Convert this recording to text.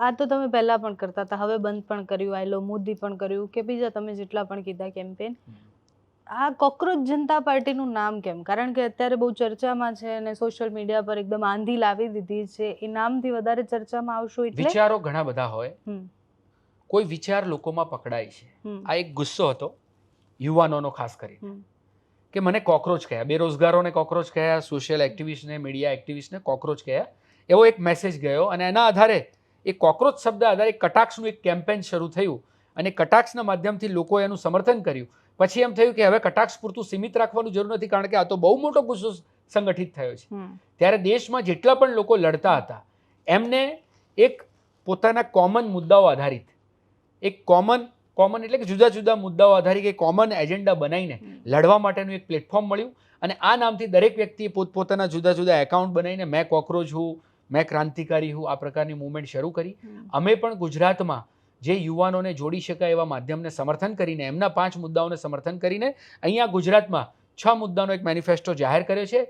આ તો તમે પહેલા પણ કરતા હતા, હવે બંધ પણ કર્યું, આઈ લો મોદી પણ કર્યું કે બીજા તમે જેટલા પણ કીધા કેમ્પેન. આ કોકરોચ જનતા પાર્ટીનું નામ કેમ? કારણ કે અત્યારે બહુ ચર્ચામાં છે અને સોશિયલ મીડિયા પર એકદમ આંધી લાવી દીધી છે. એ નામથી વધારે ચર્ચામાં આવશો એટલે વિચારો ઘણા બધા હોય, હમ, કોઈ વિચાર લોકોમાં પકડાય છે. હમ, આ એક ગુસ્સો હતો યુવાનોનો ખાસ કરીને, હમ, કે મને કોકરોચ કહ્યા, બેરોજગારોને કોકરોચ કહ્યા, સોશિયલ એક્ટિવિસ્ટને, મીડિયા એક્ટિવિસ્ટને કોકરોચ કહ્યા, એવો એક મેસેજ ગયો અને એના આધારે એ કોકરોચ શબ્દ આધારે કટાક્ષનું એક કેમ્પેન શરૂ થયું અને કટાક્ષના માધ્યમથી લોકોએ એનું સમર્થન કર્યું. પછી એમ થયું કે હવે કટાક્ષ પૂરતું સીમિત રાખવાનું જરૂર નથી, કારણ કે આ તો બહુ મોટો ગુસ્સો સંગઠિત થયો છે. હમ, ત્યારે દેશમાં જેટલા પણ લોકો લડતા હતા એમને એક પોતાના કોમન મુદ્દાઓ આધારિત એક કોમન એટલે કે જુદા જુદા મુદ્દાઓ આધારિત એક કોમન એજન્ડા બનાવીને લડવા માટેનું એક પ્લેટફોર્મ મળ્યું અને આ નામથી દરેક વ્યક્તિએ પોતપોતાના જુદા જુદા એકાઉન્ટ બનાવીને મેં કોકરોચ હું, મેં ક્રાંતિકારી હું, આ પ્રકારની મૂવમેન્ટ શરૂ કરી. અમે પણ ગુજરાતમાં જે યુવાનોને જોડી શકાય એવા માધ્યમને સમર્થન કરીને, એમના 5 મુદ્દાઓને સમર્થન કરીને અહીંયા ગુજરાતમાં 6 મુદ્દાનો એક મેનિફેસ્ટો જાહેર કર્યો છે.